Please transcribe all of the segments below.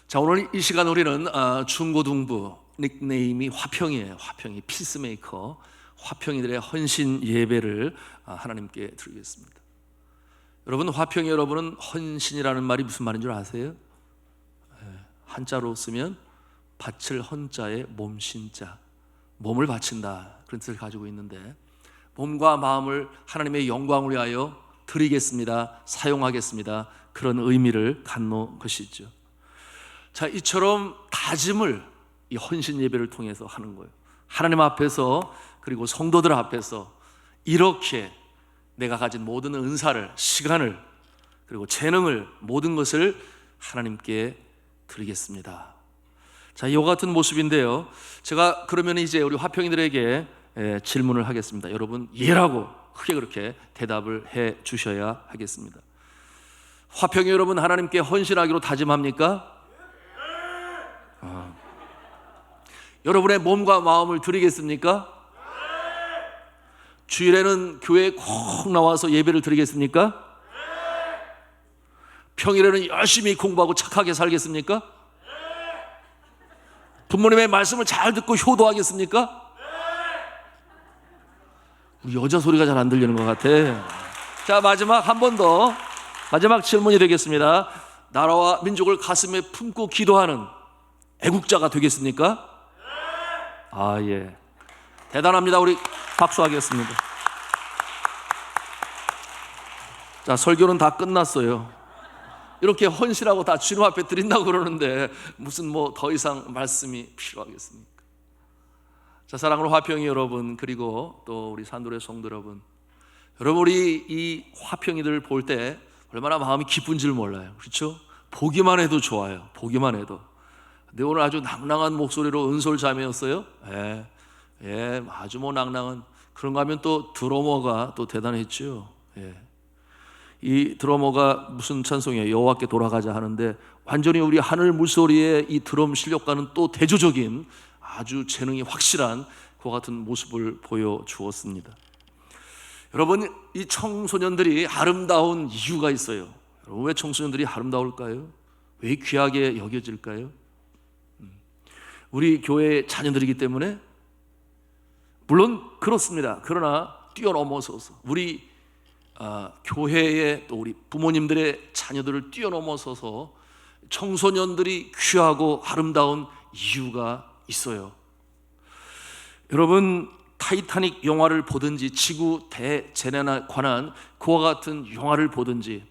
자, 오늘 이 시간 우리는 중고등부 닉네임이 화평이에요. 화평이 피스메이커, 화평이들의 헌신 예배를 하나님께 드리겠습니다. 여러분, 화평이 여러분은 헌신이라는 말이 무슨 말인 줄 아세요? 한자로 쓰면 바칠 헌자에 몸신자, 몸을 바친다, 그런 뜻을 가지고 있는데, 몸과 마음을 하나님의 영광을 위하여 드리겠습니다, 사용하겠습니다, 그런 의미를 갖는 것이죠. 자, 이처럼 다짐을 이 헌신 예배를 통해서 하는 거예요. 하나님 앞에서, 그리고 성도들 앞에서 이렇게 내가 가진 모든 은사를, 시간을, 그리고 재능을, 모든 것을 하나님께 드리겠습니다. 자, 이와 같은 모습인데요, 제가 그러면 이제 우리 화평이들에게 질문을 하겠습니다. 여러분, 예라고 크게 그렇게 대답을 해 주셔야 하겠습니다. 화평이 여러분, 하나님께 헌신하기로 다짐합니까? 여러분의 몸과 마음을 드리겠습니까? 주일에는 교회에 꼭 나와서 예배를 드리겠습니까? 평일에는 열심히 공부하고 착하게 살겠습니까? 부모님의 말씀을 잘 듣고 효도하겠습니까? 우리 여자 소리가 잘 안 들리는 것 같아. 자, 마지막 한 번 더, 마지막 질문이 되겠습니다. 나라와 민족을 가슴에 품고 기도하는 애국자가 되겠습니까? 예, 대단합니다. 우리 박수하겠습니다. 자, 설교는 다 끝났어요. 이렇게 헌신하고 다 주님 앞에 드린다고 그러는데 무슨 더 이상 말씀이 필요하겠습니까? 자, 사랑하는 화평이 여러분, 그리고 또 우리 산돌의 성도 여러분, 우리 이 화평이들 볼 때 얼마나 마음이 기쁜 줄 몰라요. 그렇죠? 보기만 해도 좋아요. 보기만 해도. 근데 오늘 아주 낭낭한 목소리로 은솔 자매였어요. 아주 낭낭한. 그런가 하면 또 드러머가 또 대단했죠. 이 드러머가 무슨 찬송이에요? 여호와께 돌아가자 하는데, 완전히 우리 하늘 물소리의 이 드럼 실력과는 또 대조적인 아주 재능이 확실한 그와 같은 모습을 보여주었습니다. 여러분, 이 청소년들이 아름다운 이유가 있어요. 여러분, 왜 청소년들이 아름다울까요? 왜 귀하게 여겨질까요? 우리 교회의 자녀들이기 때문에? 물론 그렇습니다. 그러나 뛰어넘어서서 우리 교회의, 또 우리 부모님들의 자녀들을 뛰어넘어서서 청소년들이 귀하고 아름다운 이유가 있어요. 여러분, 타이타닉 영화를 보든지 지구 대재난에 관한 그와 같은 영화를 보든지,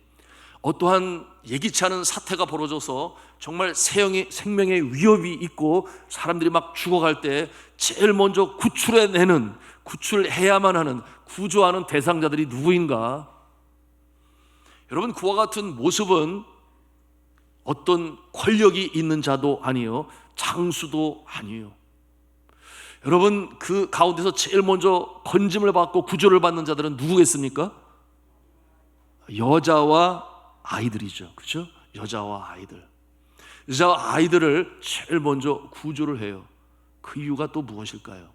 어떠한 예기치 않은 사태가 벌어져서 정말 생명의 위협이 있고 사람들이 막 죽어갈 때 제일 먼저 구출해야만 하는, 구조하는 대상자들이 누구인가? 여러분, 그와 같은 모습은 어떤 권력이 있는 자도 아니요, 장수도 아니요. 여러분, 그 가운데서 제일 먼저 건짐을 받고 구조를 받는 자들은 누구겠습니까? 여자와 아이들이죠. 그렇죠? 여자와 아이들을 제일 먼저 구조를 해요. 그 이유가 또 무엇일까요?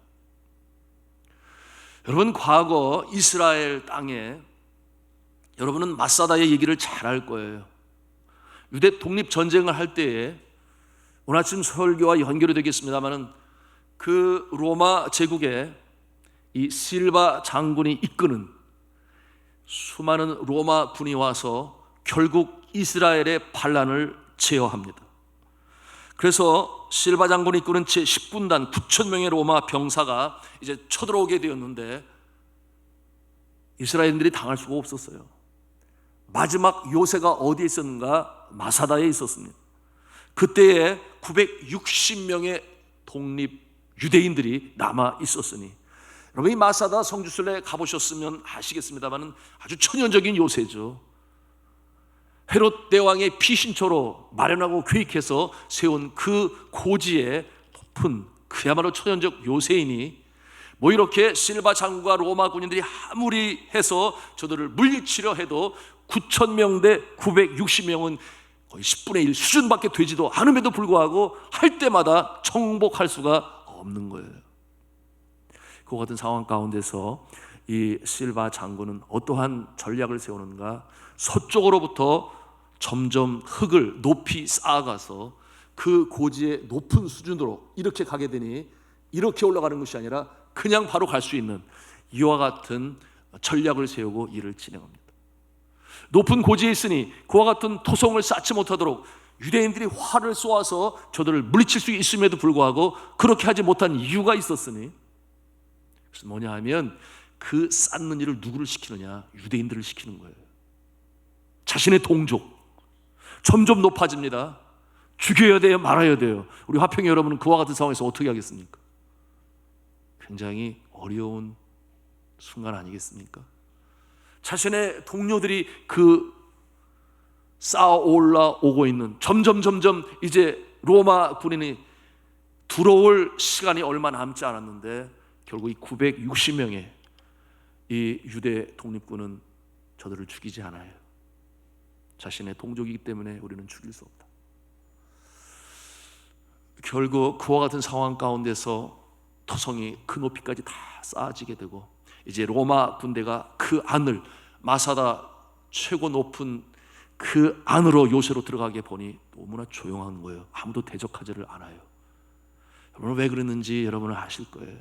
여러분, 과거 이스라엘 땅에, 여러분은 마사다의 얘기를 잘 알 거예요. 유대 독립전쟁을 할 때에, 오늘 아침 설교와 연결이 되겠습니다마는, 그 로마 제국에 이 실바 장군이 이끄는 수많은 로마 군이 와서 결국 이스라엘의 반란을 제어합니다. 그래서 실바 장군이 이끄는 제10군단 9,000명의 로마 병사가 이제 쳐들어오게 되었는데, 이스라엘인들이 당할 수가 없었어요. 마지막 요새가 어디에 있었는가? 마사다에 있었습니다. 그때에 960명의 독립 유대인들이 남아 있었으니, 여러분, 이 마사다 성지순례 가보셨으면 아시겠습니다만 아주 천연적인 요새죠. 헤롯 대왕의 피신처로 마련하고 계획해서 세운 그 고지에 높은 그야말로 천연적 요새이니, 이렇게 실바 장군과 로마 군인들이 아무리 해서 저들을 물리치려 해도 9,000명 대 960명은 거의 10분의 1 수준밖에 되지도 않음에도 불구하고 할 때마다 정복할 수가 없는 거예요. 그 같은 상황 가운데서 이 실바 장군은 어떠한 전략을 세우는가? 서쪽으로부터 점점 흙을 높이 쌓아가서 그 고지의 높은 수준으로 이렇게 가게 되니, 이렇게 올라가는 것이 아니라 그냥 바로 갈 수 있는 이와 같은 전략을 세우고 일을 진행합니다. 높은 고지에 있으니 그와 같은 토성을 쌓지 못하도록 유대인들이 활을 쏘아서 저들을 물리칠 수 있음에도 불구하고 그렇게 하지 못한 이유가 있었으니, 그래서 뭐냐 하면 그 쌓는 일을 누구를 시키느냐? 유대인들을 시키는 거예요. 자신의 동족. 점점 높아집니다. 죽여야 돼요? 말아야 돼요? 우리 화평의 여러분은 그와 같은 상황에서 어떻게 하겠습니까? 굉장히 어려운 순간 아니겠습니까? 자신의 동료들이 그 쌓아 올라오고 있는, 점점 이제 로마 군인이 들어올 시간이 얼마 남지 않았는데 결국 이 960명의 이 유대 독립군은 저들을 죽이지 않아요. 자신의 동족이기 때문에 우리는 죽일 수 없다. 결국 그와 같은 상황 가운데서 토성이 그 높이까지 다 쌓아지게 되고, 이제 로마 군대가 그 안을, 마사다 최고 높은 그 안으로, 요새로 들어가게 보니 너무나 조용한 거예요. 아무도 대적하지를 않아요. 여러분 왜 그랬는지 여러분은 아실 거예요.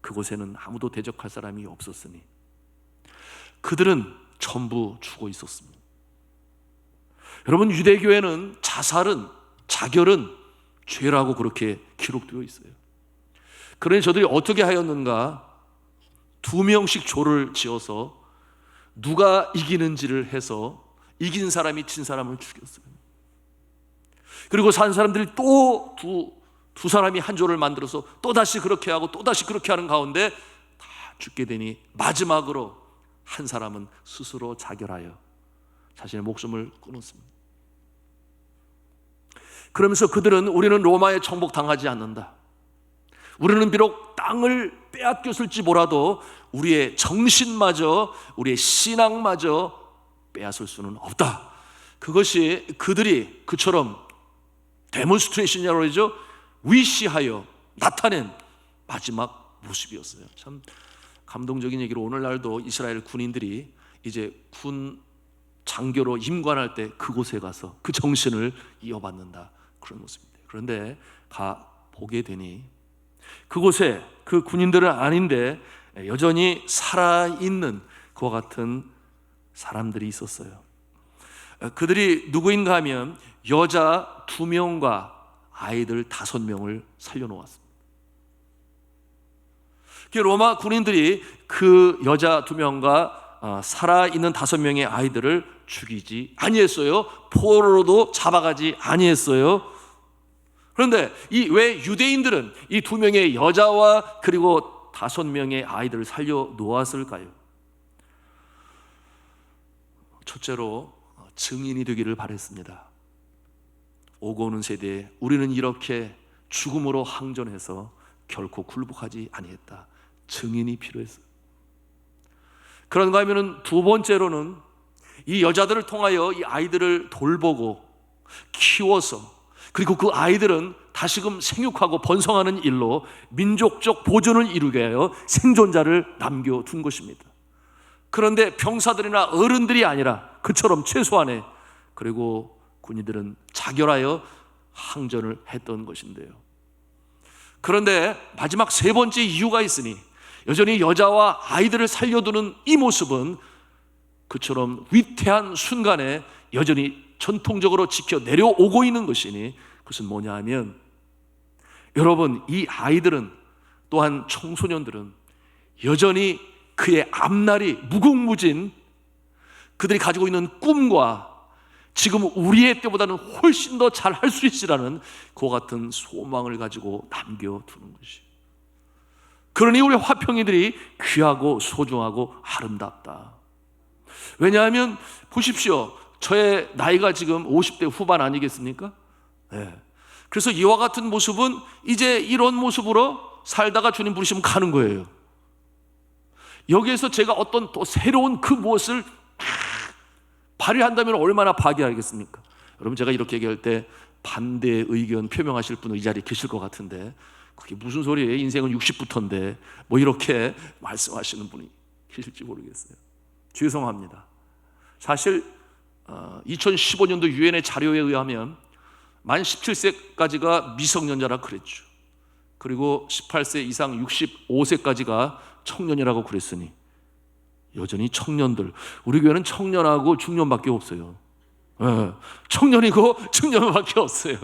그곳에는 아무도 대적할 사람이 없었으니 그들은 전부 죽어 있었습니다. 여러분, 유대교회는 자살은, 자결은 죄라고 그렇게 기록되어 있어요. 그러니 저들이 어떻게 하였는가? 2명씩 조를 지어서 누가 이기는지를 해서 이긴 사람이 진 사람을 죽였어요. 그리고 산 사람들이 또 두 사람이 한 조를 만들어서 또다시 그렇게 하고 또다시 그렇게 하는 가운데 다 죽게 되니 마지막으로 한 사람은 스스로 자결하여 자신의 목숨을 끊었습니다. 그러면서 그들은, 우리는 로마에 정복당하지 않는다. 우리는 비록 땅을 빼앗겼을지 몰라도 우리의 정신마저, 우리의 신앙마저 빼앗을 수는 없다. 그것이 그들이 그처럼 데몬스트레이션이라고 그러죠. 위시하여 나타낸 마지막 모습이었어요. 참 감동적인 얘기로, 오늘날도 이스라엘 군인들이 이제 군 장교로 임관할 때 그곳에 가서 그 정신을 이어받는다, 그런 모습입니다. 그런데 보게 되니 그곳에 그 군인들은 아닌데 여전히 살아있는 그와 같은 사람들이 있었어요. 그들이 누구인가 하면 여자 2명과 아이들 5명을 살려놓았습니다. 로마 군인들이 그 여자 2명과 살아있는 5명의 아이들을 죽이지 아니했어요. 포로로도 잡아가지 아니했어요. 그런데 왜 유대인들은 이 2명의 여자와 그리고 5명의 아이들을 살려놓았을까요? 첫째로 증인이 되기를 바랬습니다. 오고 오는 세대에 우리는 이렇게 죽음으로 항전해서 결코 굴복하지 아니했다. 증인이 필요했어요. 그런가 하면은 두 번째로는 이 여자들을 통하여 이 아이들을 돌보고 키워서, 그리고 그 아이들은 다시금 생육하고 번성하는 일로 민족적 보존을 이루게 하여 생존자를 남겨둔 것입니다. 그런데 병사들이나 어른들이 아니라 그처럼 최소한의, 그리고 군인들은 자결하여 항전을 했던 것인데요. 그런데 마지막 3번째 이유가 있으니 여전히 여자와 아이들을 살려두는 이 모습은 그처럼 위태한 순간에 여전히 전통적으로 지켜 내려오고 있는 것이니, 그것은 뭐냐 하면, 여러분, 이 아이들은, 또한 청소년들은 여전히 그의 앞날이 무궁무진, 그들이 가지고 있는 꿈과 지금 우리의 때보다는 훨씬 더 잘할 수 있으라는 그와 같은 소망을 가지고 남겨두는 것이. 그러니 우리 화평이들이 귀하고 소중하고 아름답다. 왜냐하면 보십시오, 저의 나이가 지금 50대 후반 아니겠습니까? 네. 그래서 이와 같은 모습은 이제 이런 모습으로 살다가 주님 부르시면 가는 거예요. 여기에서 제가 어떤 또 새로운 그 무엇을 발휘한다면 얼마나 파괴하겠습니까? 여러분, 제가 이렇게 얘기할 때 반대 의견 표명하실 분은 이 자리에 계실 것 같은데, 그게 무슨 소리예요? 인생은 60부터인데 뭐 이렇게 말씀하시는 분이 계실지 모르겠어요. 죄송합니다. 사실 2015년도 유엔의 자료에 의하면 만 17세까지가 미성년자라 그랬죠. 그리고 18세 이상 65세까지가 청년이라고 그랬으니 여전히 청년들, 우리 교회는 청년하고 중년밖에 없어요. 청년이고 중년밖에 없어요.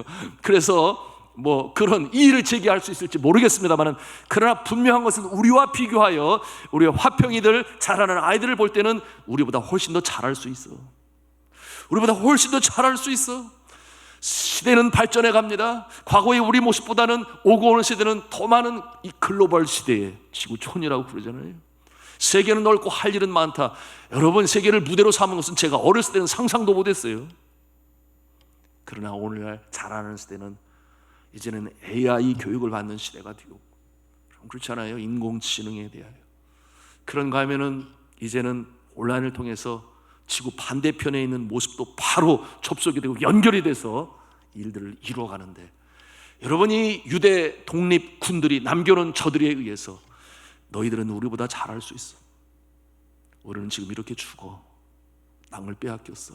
그래서 뭐 그런 이의를 제기할 수 있을지 모르겠습니다만, 그러나 분명한 것은 우리와 비교하여 우리의 화평이들, 자라는 아이들을 볼 때는 우리보다 훨씬 더 잘할 수 있어. 우리보다 훨씬 더 잘할 수 있어. 시대는 발전해 갑니다. 과거의 우리 모습보다는 오고 오는 시대는 더 많은 이 글로벌 시대의 지구촌이라고 부르잖아요. 세계는 넓고 할 일은 많다. 여러분, 세계를 무대로 삼은 것은 제가 어렸을 때는 상상도 못했어요. 그러나 오늘날 자라는 시대는 이제는 AI 교육을 받는 시대가 되고, 그렇잖아요. 인공지능에 대하여. 그런가 하면은 이제는 온라인을 통해서 지구 반대편에 있는 모습도 바로 접속이 되고 연결이 돼서 일들을 이루어가는데, 여러분이 유대 독립군들이 남겨놓은 저들에 의해서 너희들은 우리보다 잘할 수 있어. 우리는 지금 이렇게 죽어. 땅을 빼앗겼어.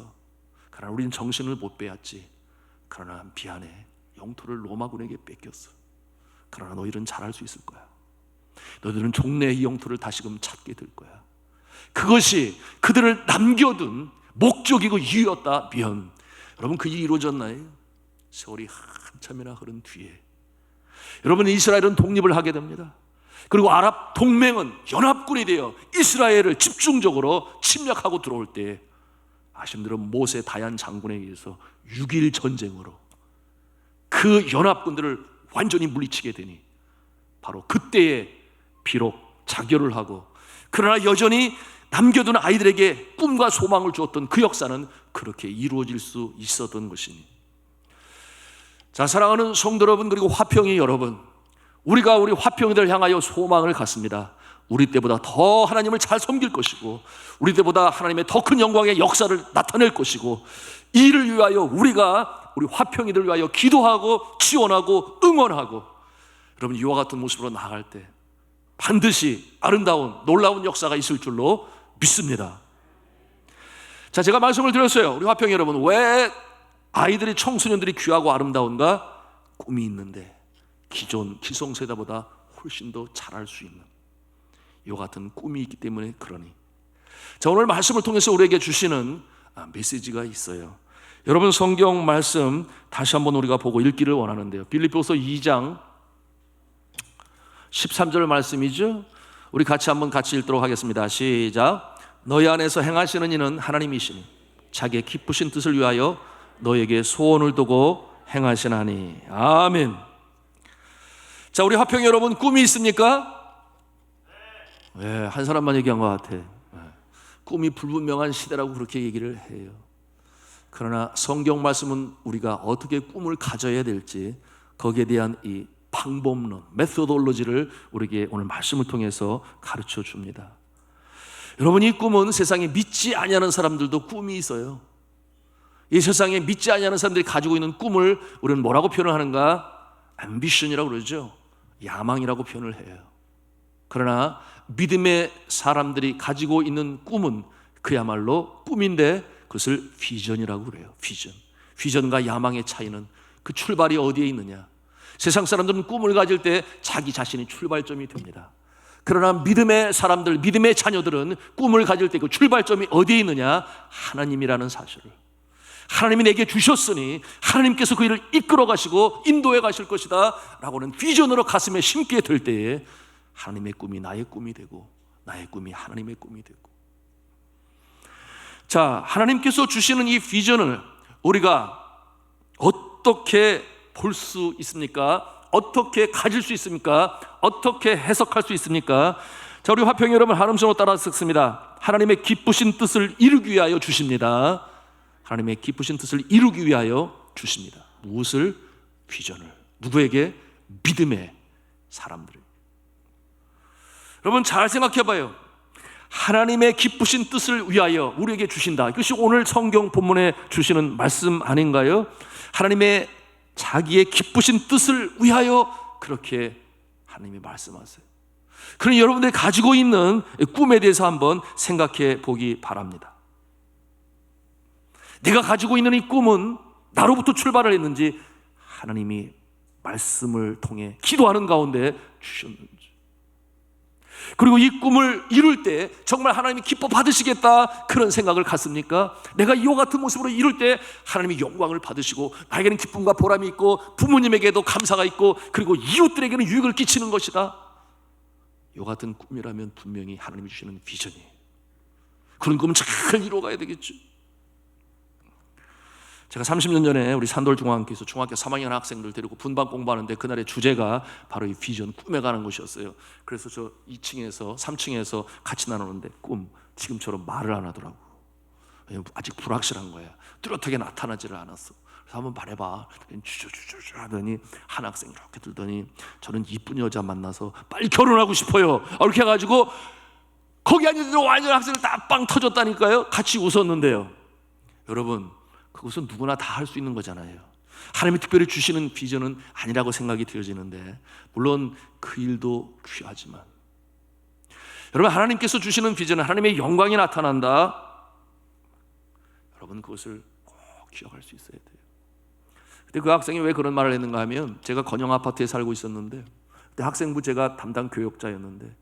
그러나 우리는 정신을 못 빼앗지. 그러나 미안해. 영토를 로마군에게 뺏겼어. 그러나 너희들은 잘할 수 있을 거야. 너희들은 종래의 영토를 다시금 찾게 될 거야. 그것이 그들을 남겨둔 목적이고 이유였다면, 여러분, 그 일이 이루어졌나요? 세월이 한참이나 흐른 뒤에 여러분, 이스라엘은 독립을 하게 됩니다. 그리고 아랍 동맹은 연합군이 되어 이스라엘을 집중적으로 침략하고 들어올 때, 아시는 대로 모세 다얀 장군에 의해서 6.1 전쟁으로 그 연합군들을 완전히 물리치게 되니, 바로 그때에 비록 자결을 하고, 그러나 여전히 남겨둔 아이들에게 꿈과 소망을 주었던 그 역사는 그렇게 이루어질 수 있었던 것이니, 자, 사랑하는 성도 여러분, 그리고 화평이 여러분, 우리가 우리 화평이들 향하여 소망을 갖습니다. 우리 때보다 더 하나님을 잘 섬길 것이고, 우리 때보다 하나님의 더 큰 영광의 역사를 나타낼 것이고, 이를 위하여 우리가 우리 화평이들 위하여 기도하고 지원하고 응원하고, 여러분, 이와 같은 모습으로 나아갈 때 반드시 아름다운 놀라운 역사가 있을 줄로 믿습니다. 자, 제가 말씀을 드렸어요. 우리 화평이 여러분, 왜 아이들이, 청소년들이 귀하고 아름다운가? 꿈이 있는데 기존 기성세대보다 훨씬 더 잘할 수 있는 이와 같은 꿈이 있기 때문에 그러니. 자, 오늘 말씀을 통해서 우리에게 주시는 메시지가 있어요. 여러분, 성경 말씀 다시 한번 우리가 보고 읽기를 원하는데요. 빌립보서 2장 13절 말씀이죠. 우리 같이 읽도록 하겠습니다. 시작. 너희 안에서 행하시는 이는 하나님이시니 자기의 기쁘신 뜻을 위하여 너에게 소원을 두고 행하시나니. 아멘. 자, 우리 화평 여러분, 꿈이 있습니까? 네, 한 사람만 얘기한 것 같아. 꿈이 불분명한 시대라고 그렇게 얘기를 해요. 그러나 성경 말씀은 우리가 어떻게 꿈을 가져야 될지, 거기에 대한 이 방법론, 메소돌로지를 우리에게 오늘 말씀을 통해서 가르쳐 줍니다. 여러분, 이 꿈은 세상에 믿지 아니하는 사람들도 꿈이 있어요. 이 세상에 믿지 아니하는 사람들이 가지고 있는 꿈을 우리는 뭐라고 표현을 하는가? 앰비션이라고 그러죠. 야망이라고 표현을 해요. 그러나 믿음의 사람들이 가지고 있는 꿈은 그야말로 꿈인데, 그것을 비전이라고 그래요. 비전과 야망의 차이는 그 출발이 어디에 있느냐. 세상 사람들은 꿈을 가질 때 자기 자신이 출발점이 됩니다. 그러나 믿음의 사람들, 믿음의 자녀들은 꿈을 가질 때 그 출발점이 어디에 있느냐? 하나님이라는 사실을, 하나님이 내게 주셨으니 하나님께서 그 일을 이끌어 가시고 인도해 가실 것이다 라고는 비전으로 가슴에 심게 될 때에 하나님의 꿈이 나의 꿈이 되고, 나의 꿈이 하나님의 꿈이 되고. 자, 하나님께서 주시는 이 비전을 우리가 어떻게 볼 수 있습니까? 어떻게 가질 수 있습니까? 어떻게 해석할 수 있습니까? 자, 우리 화평 여러분, 한음성으로 따라 읽습니다. 하나님의 기쁘신 뜻을 이루기 위하여 주십니다. 하나님의 기쁘신 뜻을 이루기 위하여 주십니다. 무엇을? 비전을. 누구에게? 믿음의 사람들에게. 여러분, 잘 생각해 봐요. 하나님의 기쁘신 뜻을 위하여 우리에게 주신다. 이것이 오늘 성경 본문에 주시는 말씀 아닌가요? 하나님의 자기의 기쁘신 뜻을 위하여 그렇게 하나님이 말씀하세요. 그러니 여러분들이 가지고 있는 꿈에 대해서 한번 생각해 보기 바랍니다. 내가 가지고 있는 이 꿈은 나로부터 출발을 했는지 하나님이 말씀을 통해 기도하는 가운데 주셨는지, 그리고 이 꿈을 이룰 때 정말 하나님이 기뻐 받으시겠다 그런 생각을 갖습니까? 내가 이와 같은 모습으로 이룰 때 하나님이 영광을 받으시고 나에게는 기쁨과 보람이 있고 부모님에게도 감사가 있고 그리고 이웃들에게는 유익을 끼치는 것이다, 이와 같은 꿈이라면 분명히 하나님이 주시는 비전이에요. 그런 꿈은 잘 이루어가야 되겠죠. 제가 30년 전에 우리 산돌중앙교회에서 중학교 3학년 학생들 데리고 분반 공부하는데 그날의 주제가 바로 이 비전, 꿈에 관한 것이었어요. 그래서 저 2층에서 3층에서 같이 나누는데 꿈, 지금처럼 말을 안 하더라고. 왜냐면 아직 불확실한 거야. 뚜렷하게 나타나지를 않았어. 그래서 한번 말해봐. 주저주저 하더니 한 학생이 이렇게 들더니 저는 이쁜 여자 만나서 빨리 결혼하고 싶어요. 이렇게 해가지고 거기 앉은 완전 학생들 다 빵 터졌다니까요. 같이 웃었는데요. 여러분, 그것은 누구나 다 할 수 있는 거잖아요. 하나님이 특별히 주시는 비전은 아니라고 생각이 되어지는데, 물론 그 일도 귀하지만 여러분, 하나님께서 주시는 비전은 하나님의 영광이 나타난다. 여러분, 그것을 꼭 기억할 수 있어야 돼요. 근데 그 학생이 왜 그런 말을 했는가 하면, 제가 건영 아파트에 살고 있었는데 그때 학생부 제가 담당 교육자였는데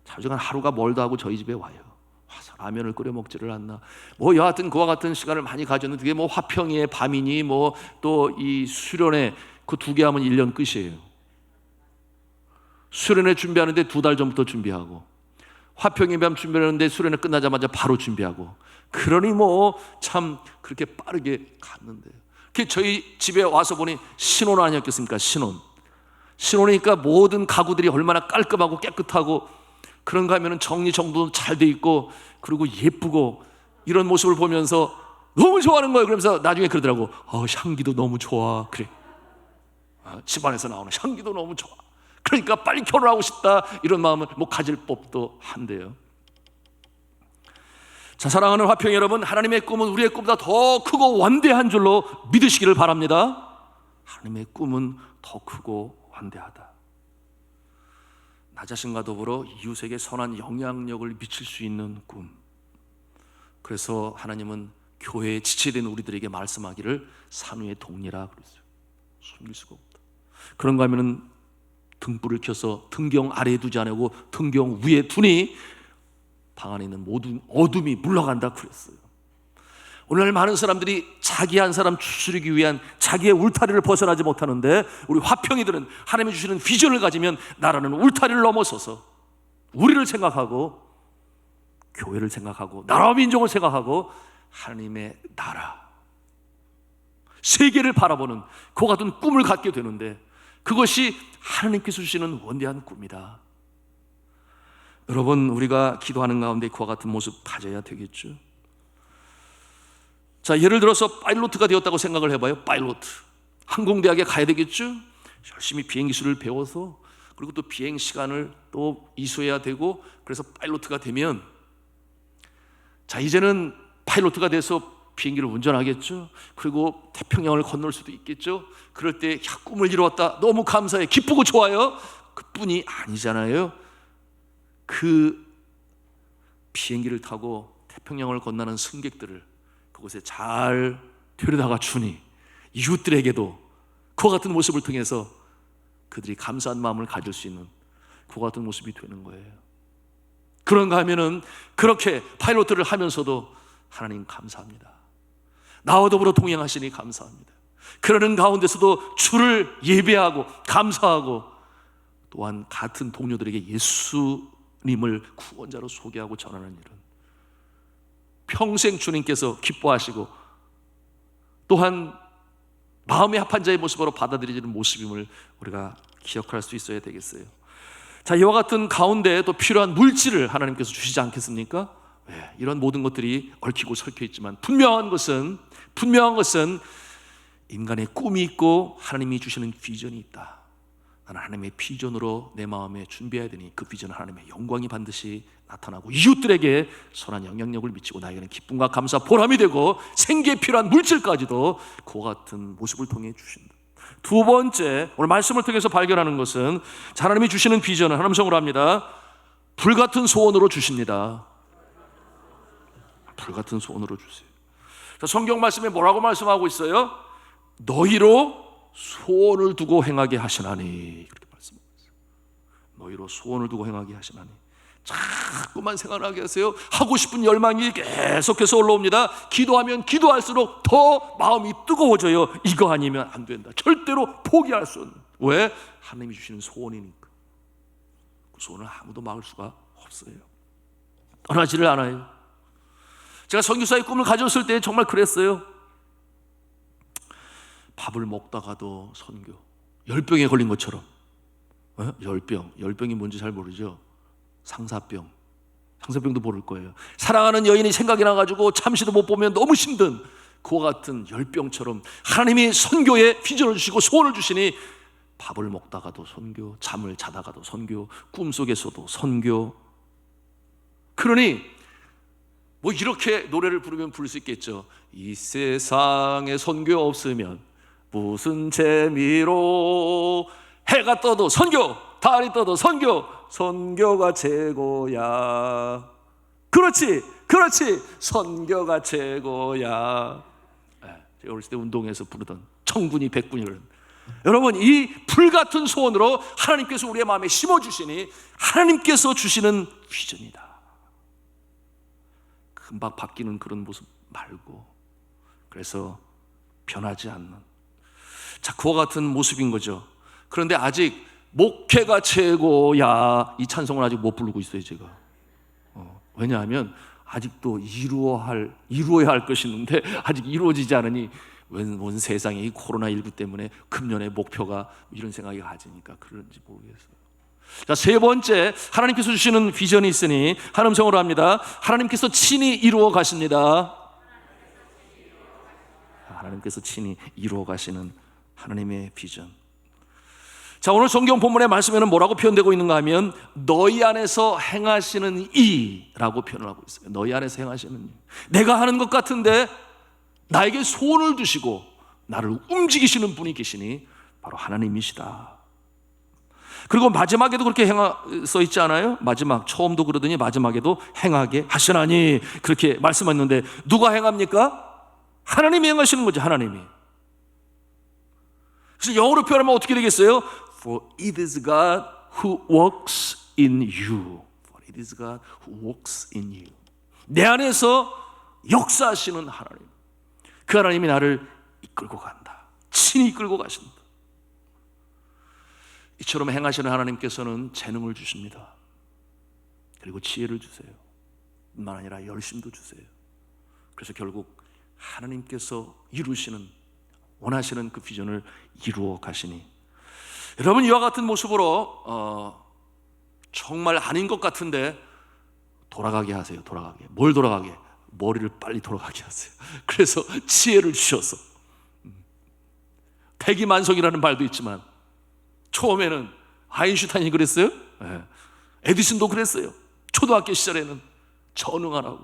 자주간 하루가 멀다 하고 저희 집에 와요. 와서 라면을 끓여 먹지를 않나, 뭐 여하튼 그와 같은 시간을 많이 가졌는데, 그게 뭐 화평이에 밤이니 뭐 또 이 수련회 그 2개 하면 1년 끝이에요. 수련회 준비하는데 2달 전부터 준비하고, 화평의 밤 준비하는데 수련회 끝나자마자 바로 준비하고, 그러니 뭐 참 그렇게 빠르게 갔는데요. 저희 집에 와서 보니 신혼 아니었겠습니까? 신혼이니까 모든 가구들이 얼마나 깔끔하고 깨끗하고 그런가 하면 정리정돈도 잘 돼 있고 그리고 예쁘고, 이런 모습을 보면서 너무 좋아하는 거예요. 그러면서 나중에 그러더라고. 향기도 너무 좋아. 그래, 집안에서 나오는 향기도 너무 좋아. 그러니까 빨리 결혼하고 싶다, 이런 마음을 뭐 가질 법도 한데요. 자, 사랑하는 화평 여러분, 하나님의 꿈은 우리의 꿈보다 더 크고 원대한 줄로 믿으시기를 바랍니다. 하나님의 꿈은 더 크고 원대하다. 나 자신과 더불어 이웃에게 선한 영향력을 미칠 수 있는 꿈. 그래서 하나님은 교회에 지체된 우리들에게 말씀하기를 산후의 동리라 그랬어요. 숨길 수가 없다. 그런가 하면은 등불을 켜서 등경 아래에 두지 않고 등경 위에 두니 방 안에 있는 모든 어둠이 물러간다 그랬어요. 오늘날 많은 사람들이 자기 한 사람 추스르기 위한 자기의 울타리를 벗어나지 못하는데, 우리 화평이들은 하나님이 주시는 비전을 가지면 나라는 울타리를 넘어서서 우리를 생각하고 교회를 생각하고 나라와 민족을 생각하고 하나님의 나라, 세계를 바라보는 그와 같은 꿈을 갖게 되는데, 그것이 하나님께서 주시는 원대한 꿈이다. 여러분, 우리가 기도하는 가운데 그와 같은 모습 가져야 되겠죠. 자, 예를 들어서 파일로트가 되었다고 생각을 해봐요. 파일로트, 항공대학에 가야 되겠죠. 열심히 비행기술을 배워서, 그리고 또 비행 시간을 또 이수해야 되고, 그래서 파일로트가 되면, 자, 이제는 파일로트가 돼서 비행기를 운전하겠죠. 그리고 태평양을 건널 수도 있겠죠. 그럴 때 꿈을 이루었다, 너무 감사해, 기쁘고 좋아요. 그뿐이 아니잖아요. 그 비행기를 타고 태평양을 건너는 승객들을 그곳에 잘 데려다가 주니 이웃들에게도 그와 같은 모습을 통해서 그들이 감사한 마음을 가질 수 있는 그와 같은 모습이 되는 거예요. 그런가 하면은 그렇게 파일로트를 하면서도 하나님 감사합니다, 나와 더불어 동행하시니 감사합니다, 그러는 가운데서도 주를 예배하고 감사하고, 또한 같은 동료들에게 예수님을 구원자로 소개하고 전하는 일은 평생 주님께서 기뻐하시고 또한 마음의 합한 자의 모습으로 받아들이는 모습임을 우리가 기억할 수 있어야 되겠어요. 자, 이와 같은 가운데 또 필요한 물질을 하나님께서 주시지 않겠습니까? 이런 모든 것들이 얽히고 설켜 있지만 분명한 것은 인간의 꿈이 있고 하나님이 주시는 비전이 있다. 나는 하나님의 비전으로 내 마음에 준비해야 되니 그 비전은 하나님의 영광이 반드시 나타나고 이웃들에게 선한 영향력을 미치고 나에게는 기쁨과 감사, 보람이 되고 생계에 필요한 물질까지도 그와 같은 모습을 통해 주신다. 두 번째, 오늘 말씀을 통해서 발견하는 것은 하나님이 주시는 비전은, 하나님 성으로 합니다, 불같은 소원으로 주십니다. 불같은 소원으로 주세요. 성경 말씀에 뭐라고 말씀하고 있어요? 너희로 소원을 두고 행하게 하시나니, 그렇게 말씀하고 있어요. 너희로 소원을 두고 행하게 하시나니. 자꾸만 생각나게 하세요. 하고 싶은 열망이 계속해서 올라옵니다. 기도하면 기도할수록 더 마음이 뜨거워져요. 이거 아니면 안 된다. 절대로 포기할 수 없는. 왜? 하나님이 주시는 소원이니까. 그 소원을 아무도 막을 수가 없어요. 떠나지를 않아요. 제가 선교사의 꿈을 가졌을 때 정말 그랬어요. 밥을 먹다가도 선교. 열병에 걸린 것처럼. 열병이 뭔지 잘 모르죠. 상사병도 모를 거예요. 사랑하는 여인이 생각이 나가지고 잠시도 못 보면 너무 힘든 그와 같은 열병처럼 하나님이 선교에 비전을 주시고 소원을 주시니 밥을 먹다가도 선교, 잠을 자다가도 선교, 꿈속에서도 선교. 그러니 뭐 이렇게 노래를 부르면 부를 수 있겠죠. 이 세상에 선교 없으면 무슨 재미로, 해가 떠도 선교, 달이 떠도 선교, 선교가 최고야. 그렇지, 선교가 최고야. 제가 어렸을 때 운동에서 부르던 청군이 백군이라는. 여러분, 이 불같은 소원으로 하나님께서 우리의 마음에 심어주시니 하나님께서 주시는 비전이다. 금방 바뀌는 그런 모습 말고, 그래서 변하지 않는, 자, 그와 같은 모습인 거죠. 그런데 아직 목회가 최고야, 이 찬송을 아직 못 부르고 있어요, 제가. 왜냐하면 아직도 이루어야 할 것이 있는데 아직 이루어지지 않으니, 온 세상에 이 코로나19 때문에 금년의 목표가 이런 생각이 가지니까 그런지 모르겠어요. 자, 세 번째, 하나님께서 주시는 비전이 있으니 한 음성으로 합니다. 하나님께서 친히 이루어 가십니다. 하나님께서 친히 이루어 가시는 하나님의 비전. 자, 오늘 성경 본문의 말씀에는 뭐라고 표현되고 있는가 하면 너희 안에서 행하시는 이라고 표현을 하고 있어요. 너희 안에서 행하시는 이. 내가 하는 것 같은데 나에게 소원을 두시고 나를 움직이시는 분이 계시니 바로 하나님이시다. 그리고 마지막에도 그렇게 써 있지 않아요? 마지막, 처음도 그러더니 마지막에도 행하게 하시나니, 그렇게 말씀했는데 누가 행합니까? 하나님이 행하시는 거죠. 하나님이. 그래서 영어로 표현하면 어떻게 되겠어요? For it is God who works in you. For it is God who works in you. 내 안에서 역사하시는 하나님. 그 하나님이 나를 이끌고 간다. 친히 이끌고 가신다. 이처럼 행하시는 하나님께서는 재능을 주십니다. 그리고 지혜를 주세요. 뿐만 아니라 열심도 주세요. 그래서 결국 하나님께서 이루시는, 원하시는 그 비전을 이루어 가시니, 여러분, 이와 같은 모습으로 정말 아닌 것 같은데 돌아가게 하세요. 돌아가게. 뭘 돌아가게? 머리를 빨리 돌아가게 하세요. 그래서 지혜를 주셔서, 백이만성이라는 말도 있지만 처음에는 아인슈타인이 그랬어요. 에디슨도 그랬어요. 초등학교 시절에는 전응하라고,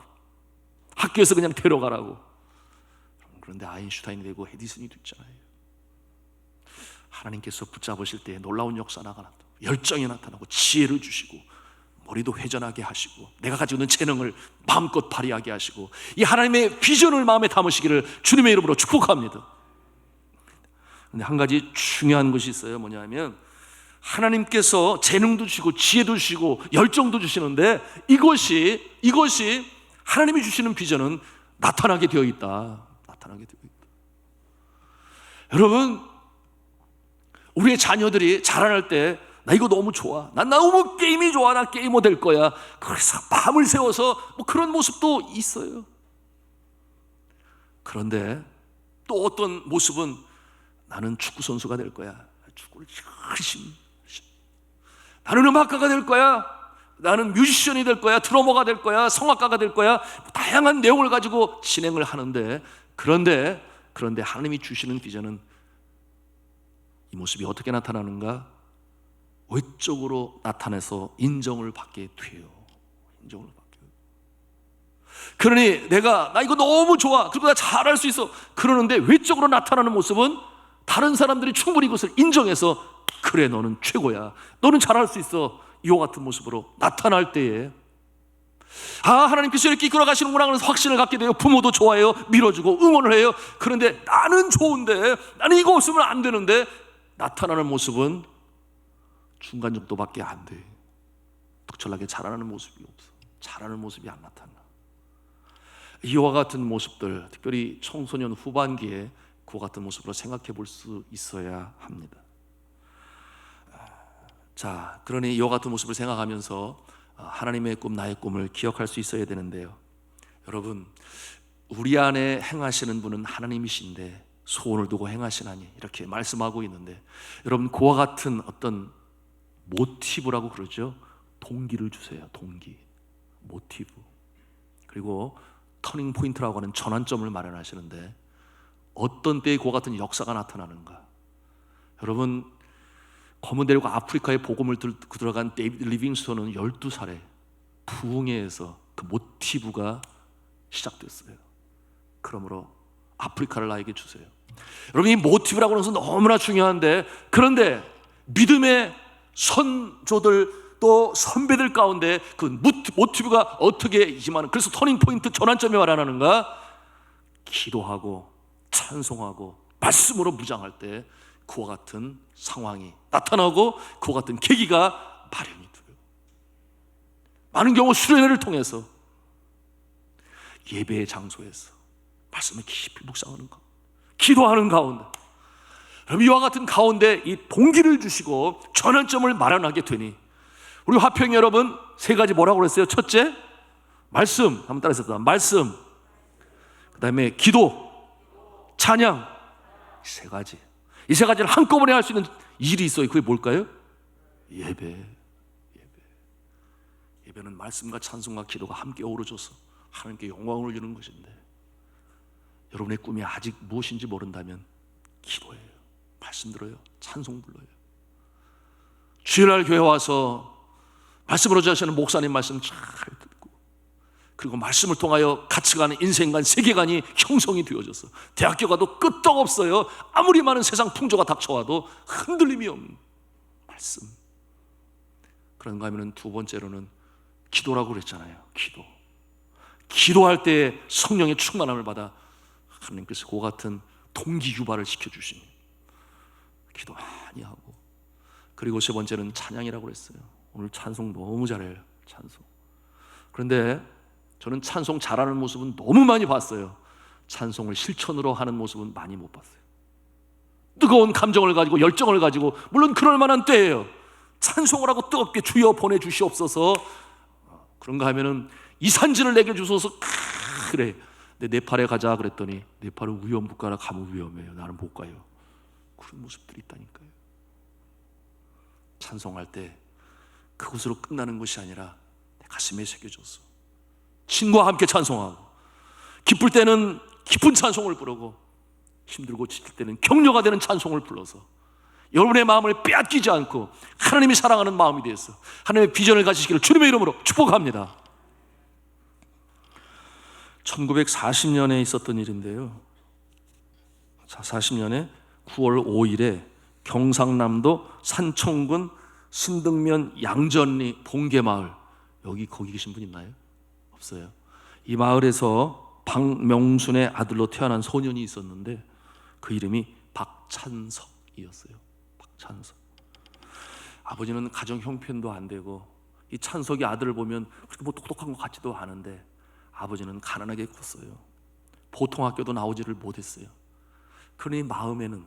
학교에서 그냥 데려가라고. 그런데 아인슈타인이 되고 에디슨이 됐잖아요. 하나님께서 붙잡으실 때 놀라운 역사 나타나고, 열정이 나타나고, 지혜를 주시고, 머리도 회전하게 하시고, 내가 가지고 있는 재능을 마음껏 발휘하게 하시고, 이 하나님의 비전을 마음에 담으시기를 주님의 이름으로 축복합니다. 근데 한 가지 중요한 것이 있어요. 뭐냐면 하나님께서 재능도 주시고 지혜도 주시고 열정도 주시는데 이것이 하나님이 주시는 비전은 나타나게 되어 있다. 나타나게 되어 있다. 여러분, 우리의 자녀들이 자라날 때 나 이거 너무 좋아, 난 너무 게임이 좋아, 나 게이머 될 거야, 그래서 밤을 새워서 뭐 그런 모습도 있어요. 그런데 또 어떤 모습은 나는 축구 선수가 될 거야, 축구를 열심히, 나는 음악가가 될 거야, 나는 뮤지션이 될 거야, 드러머가 될 거야, 성악가가 될 거야, 다양한 내용을 가지고 진행을 하는데, 그런데 하나님이 주시는 비전은 이 모습이 어떻게 나타나는가? 외적으로 나타내서 인정을 받게 돼요. 인정을 받게 돼요. 그러니 나 이거 너무 좋아, 그리고 나 잘할 수 있어, 그러는데 외적으로 나타나는 모습은 다른 사람들이 충분히 그것을 인정해서, 그래 너는 최고야, 너는 잘할 수 있어, 이와 같은 모습으로 나타날 때에 하나님께서 이렇게 이끌어 가시는구나 하는 확신을 갖게 돼요. 부모도 좋아해요. 밀어주고 응원을 해요. 그런데 나는 좋은데, 나는 이거 없으면 안 되는데 나타나는 모습은 중간 정도밖에 안 돼. 특별하게 자라는 모습이 없어. 자라는 모습이 안 나타나. 이와 같은 모습들, 특별히 청소년 후반기에 그와 같은 모습으로 생각해 볼 수 있어야 합니다. 자, 그러니 이와 같은 모습을 생각하면서 하나님의 꿈, 나의 꿈을 기억할 수 있어야 되는데요. 여러분, 우리 안에 행하시는 분은 하나님이신데 소원을 두고 행하시나니 이렇게 말씀하고 있는데, 여러분 그와 같은 어떤 모티브라고 그러죠. 동기를 주세요. 동기, 모티브. 그리고 터닝 포인트라고 하는 전환점을 마련하시는데, 어떤 때에 그와 같은 역사가 나타나는가. 여러분, 검은 대륙과 아프리카의 복음을 들어간 데이비드 리빙스톤은 12살에 부흥회에서 그 모티브가 시작됐어요. 그러므로 아프리카를 나에게 주세요. 여러분, 이 모티브라고 하는 것은 너무나 중요한데, 그런데 믿음의 선조들 또 선배들 가운데 그 모티브가 어떻게 임하는, 그래서 터닝 포인트 전환점이 말하는가? 기도하고 찬송하고 말씀으로 무장할 때 그와 같은 상황이 나타나고 그와 같은 계기가 마련이 돼요. 많은 경우 수련회를 통해서, 예배의 장소에서 말씀을 깊이 묵상하는 것, 기도하는 가운데, 이와 같은 가운데 이 동기를 주시고 전환점을 마련하게 되니, 우리 화평 여러분, 세 가지 뭐라고 그랬어요? 첫째, 말씀. 한번 따라했었다. 말씀, 그 다음에 기도, 찬양. 세 가지. 이 세 가지를 한꺼번에 할 수 있는 일이 있어요. 그게 뭘까요? 예배. 예배는 말씀과 찬송과 기도가 함께 어우러져서 하나님께 영광을 주는 것인데, 여러분의 꿈이 아직 무엇인지 모른다면 기도해요. 말씀 들어요. 찬송 불러요. 주일날 교회 와서 말씀으로 하시는 목사님 말씀 잘 듣고, 그리고 말씀을 통하여 가치관, 인생관, 세계관이 형성이 되어져서 대학교 가도 끄떡없어요. 아무리 많은 세상 풍조가 닥쳐와도 흔들림이 없는 말씀. 그런가 하면 두 번째로는 기도라고 그랬잖아요. 기도할 때 성령의 충만함을 받아 하나님께서 그와 같은 동기 유발을 시켜주시니 기도 많이 하고, 그리고 세 번째는 찬양이라고 그랬어요. 오늘 찬송 너무 잘해요. 찬송. 그런데 저는 찬송 잘하는 모습은 너무 많이 봤어요. 찬송을 실천으로 하는 모습은 많이 못 봤어요. 뜨거운 감정을 가지고, 열정을 가지고, 물론 그럴 만한 때예요. 찬송을 하고 뜨겁게 주여 보내주시옵소서. 그런가 하면은 이산진을 내게 주소서. 그래, 내 네팔에 가자 그랬더니 네팔은 위험국가라 가면 위험해요. 나는 못 가요. 그런 모습들이 있다니까요. 찬송할 때 그것으로 끝나는 것이 아니라 내 가슴에 새겨졌어. 신과 함께 찬송하고, 기쁠 때는 기쁜 찬송을 부르고, 힘들고 지칠 때는 격려가 되는 찬송을 불러서 여러분의 마음을 빼앗기지 않고 하나님이 사랑하는 마음이 되어서 하나님의 비전을 가지시기를 주님의 이름으로 축복합니다. 1940년에 있었던 일인데요. 자, 40년에 9월 5일에 경상남도 산청군 신등면 양전리 봉계마을, 거기 계신 분 있나요? 없어요. 이 마을에서 박명순의 아들로 태어난 소년이 있었는데 그 이름이 박찬석이었어요. 박찬석. 아버지는 가정 형편도 안 되고, 이 찬석이 아들을 보면 그렇게 뭐 똑똑한 것 같지도 않은데 아버지는 가난하게 컸어요. 보통 학교도 나오지를 못했어요. 그러니 마음에는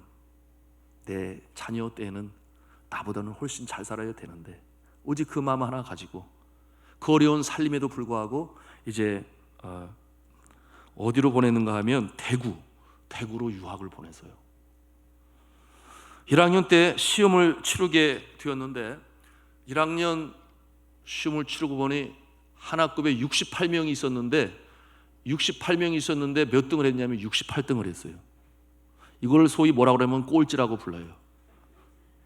내 자녀 때에는 나보다는 훨씬 잘 살아야 되는데, 오직 그 마음 하나 가지고 그 어려운 살림에도 불구하고 이제 어디로 보내는가 하면 대구로 유학을 보내서요. 1학년 때 시험을 치르게 되었는데, 1학년 시험을 치르고 보니 한 학급에 68명이 있었는데 몇 등을 했냐면 68등을 했어요. 이걸 소위 뭐라고 그러면 꼴찌라고 불러요.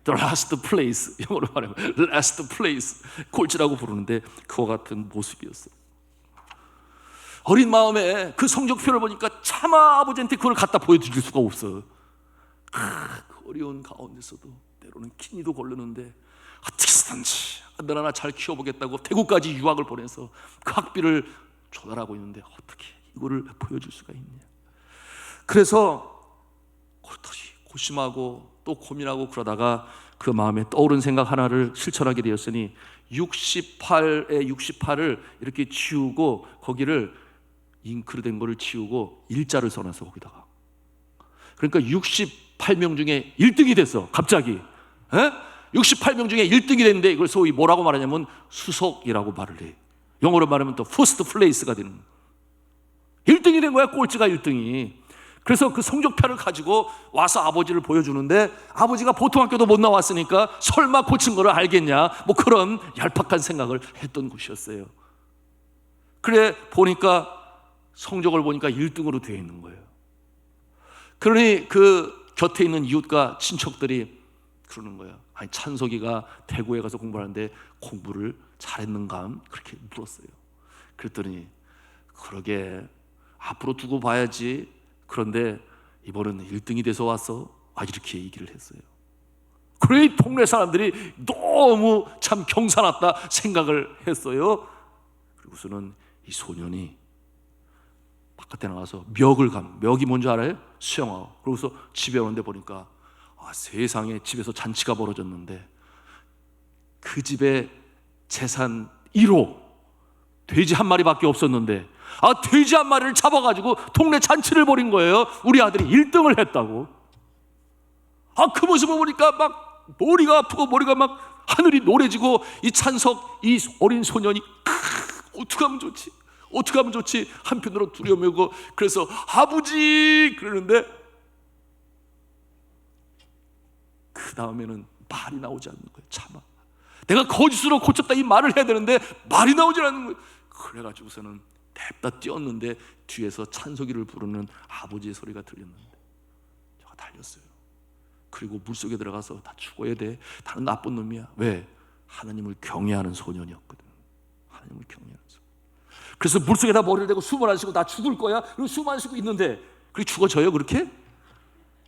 The last place, 영어로 말하면 last place, 꼴찌라고 부르는데 그와 같은 모습이었어요. 어린 마음에 그 성적표를 보니까 차마 아버지한테 그걸 갖다 보여드릴 수가 없어. 그 어려운 가운데서도 때로는 기니도 걸르는데 어떻게든지 아들 하나 잘 키워보겠다고 태국까지 유학을 보내서 그 학비를 조달하고 있는데 어떻게 이거를 보여줄 수가 있냐. 그래서 다시 고심하고 또 고민하고 그러다가 그 마음에 떠오른 생각 하나를 실천하게 되었으니 68을 이렇게 지우고 거기를 잉크로 된 거를 지우고 일자를 써놨어 거기다가. 그러니까 68명 중에 1등이 됐어 갑자기. 68명 중에 1등이 됐는데 이걸 소위 뭐라고 말하냐면 수석이라고 말을 해. 영어로 말하면 또 퍼스트 플레이스가 되는 1등이 된 거야. 꼴찌가 1등이. 그래서 그 성적표를 가지고 와서 아버지를 보여주는데 아버지가 보통 학교도 못 나왔으니까 설마 고친 거를 알겠냐, 뭐 그런 얄팍한 생각을 했던 곳이었어요. 그래 보니까 성적을 보니까 1등으로 되어 있는 거예요. 그러니 그 곁에 있는 이웃과 친척들이 그러는 거예요. 아니 찬석이가 대구에 가서 공부하는데 공부를 잘했는가 그렇게 물었어요. 그랬더니 그러게 앞으로 두고 봐야지. 그런데 이번에는 1등이 돼서 왔어. 이렇게 얘기를 했어요. 그래 동네 사람들이 너무 참 경사났다 생각을 했어요. 그리고서는 이 소년이 바깥에 나가서 멱이 뭔지 알아요? 수영하고. 그러고서 집에 오는데 보니까 세상에 집에서 잔치가 벌어졌는데 그 집에 재산 1호 돼지 한 마리밖에 없었는데 돼지 한 마리를 잡아가지고 동네 잔치를 벌인 거예요. 우리 아들이 1등을 했다고. 그 모습을 보니까 막 머리가 아프고 머리가 막 하늘이 노래지고 이 찬석 이 어린 소년이 어떻게 하면 좋지? 어떻게 하면 좋지? 한편으로 두려움이고 그래서 아버지 그러는데 그 다음에는 말이 나오지 않는 거예요. 차마 내가 거짓으로 고쳤다 이 말을 해야 되는데 말이 나오지 않는 거예요. 그래가지고서는 냅다 뛰었는데 뒤에서 찬석이를 부르는 아버지의 소리가 들렸는데 제가 달렸어요. 그리고 물속에 들어가서 다 죽어야 돼. 나는 나쁜 놈이야. 왜? 하나님을 경외하는 소년이었거든. 하나님을 경외하는 소년. 그래서 물속에다 머리를 대고 숨을 안 쉬고 나 죽을 거야. 그리고 숨 안 쉬고 있는데 그게 죽어져요 그렇게?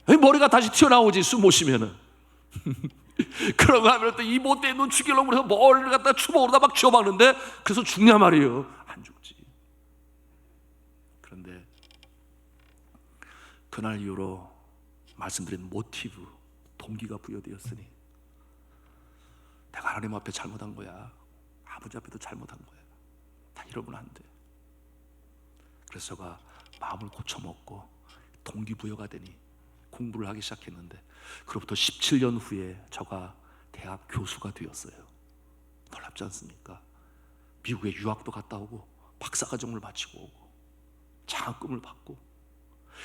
머리가 다시 튀어나오지 숨 못 쉬면은. 그러고 하면 또 이 못된 놈 죽이려고 해서 머리를 갖다 추먹으로다 막 쥐어박는데 그래서 죽냐 말이에요. 안 죽지. 그런데 그날 이후로 말씀드린 모티브, 동기가 부여되었으니 내가 하나님 앞에 잘못한 거야. 아버지 앞에도 잘못한 거야. 다 이러면 안 돼. 그래서 제가 마음을 고쳐먹고 동기부여가 되니 공부를 하기 시작했는데 그로부터 17년 후에 저가 대학 교수가 되었어요. 놀랍지 않습니까? 미국에 유학도 갔다 오고 박사과정을 마치고 오고 장학금을 받고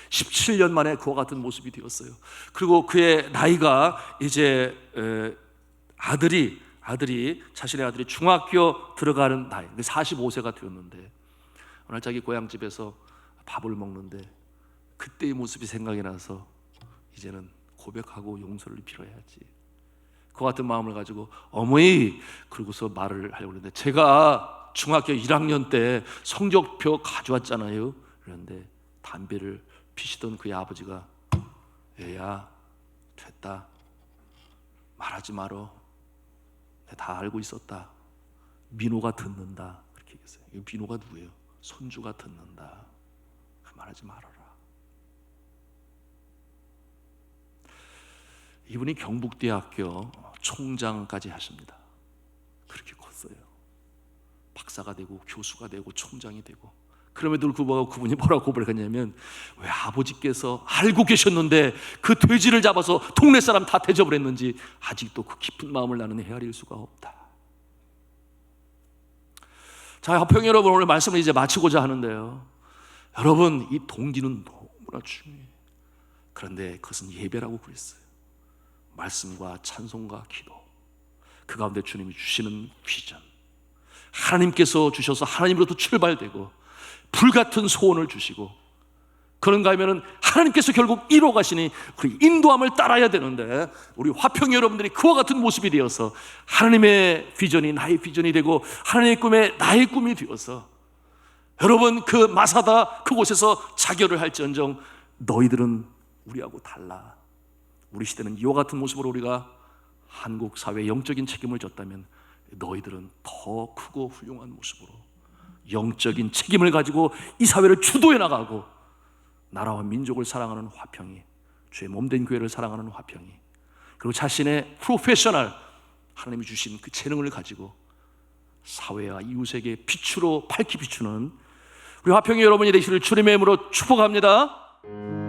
17년 만에 그와 같은 모습이 되었어요. 그리고 그의 나이가 이제 자신의 아들이 중학교 들어가는 나이 45세가 되었는데 오늘 자기 고향집에서 밥을 먹는데 그때의 모습이 생각이 나서 이제는 고백하고 용서를 빌어야지. 그 같은 마음을 가지고 어머니 그러고서 말을 하려고 했는데 제가 중학교 1학년 때 성적표 가져왔잖아요. 그런데 담배를 피시던 그의 아버지가 얘야 됐다 말하지 말어 내가 다 알고 있었다. 민호가 듣는다 그렇게 얘기했어요. 이 민호가 누구예요? 손주가 듣는다. 말하지 말아라. 이분이 경북대학교 총장까지 하십니다. 그렇게 컸어요. 박사가 되고 교수가 되고 총장이 되고 그럼에도 불구하고 그분이 뭐라고 고백했냐면 왜 아버지께서 알고 계셨는데 그 돼지를 잡아서 동네 사람 다 대접을 했는지 아직도 그 깊은 마음을 나는 헤아릴 수가 없다. 자, 화평 여러분 오늘 말씀을 이제 마치고자 하는데요. 여러분 이 동기는 너무나 중요해요. 그런데 그것은 예배라고 그랬어요. 말씀과 찬송과 기도 그 가운데 주님이 주시는 비전 하나님께서 주셔서 하나님으로부터 출발되고 불같은 소원을 주시고 그런가 하면은 하나님께서 결국 이루어 가시니 그 인도함을 따라야 되는데 우리 화평 여러분들이 그와 같은 모습이 되어서 하나님의 비전이 나의 비전이 되고 하나님의 꿈에 나의 꿈이 되어서 여러분 그 마사다 그곳에서 자결을 할지언정 너희들은 우리하고 달라. 우리 시대는 이와 같은 모습으로 우리가 한국 사회에 영적인 책임을 졌다면 너희들은 더 크고 훌륭한 모습으로 영적인 책임을 가지고 이 사회를 주도해 나가고 나라와 민족을 사랑하는 화평이, 주의 몸된 교회를 사랑하는 화평이, 그리고 자신의 프로페셔널 하나님이 주신 그 재능을 가지고 사회와 이웃에게 빛으로 밝히 비추는 우리 화평이 여러분이 되시기를 주님의 이름으로 축복합니다.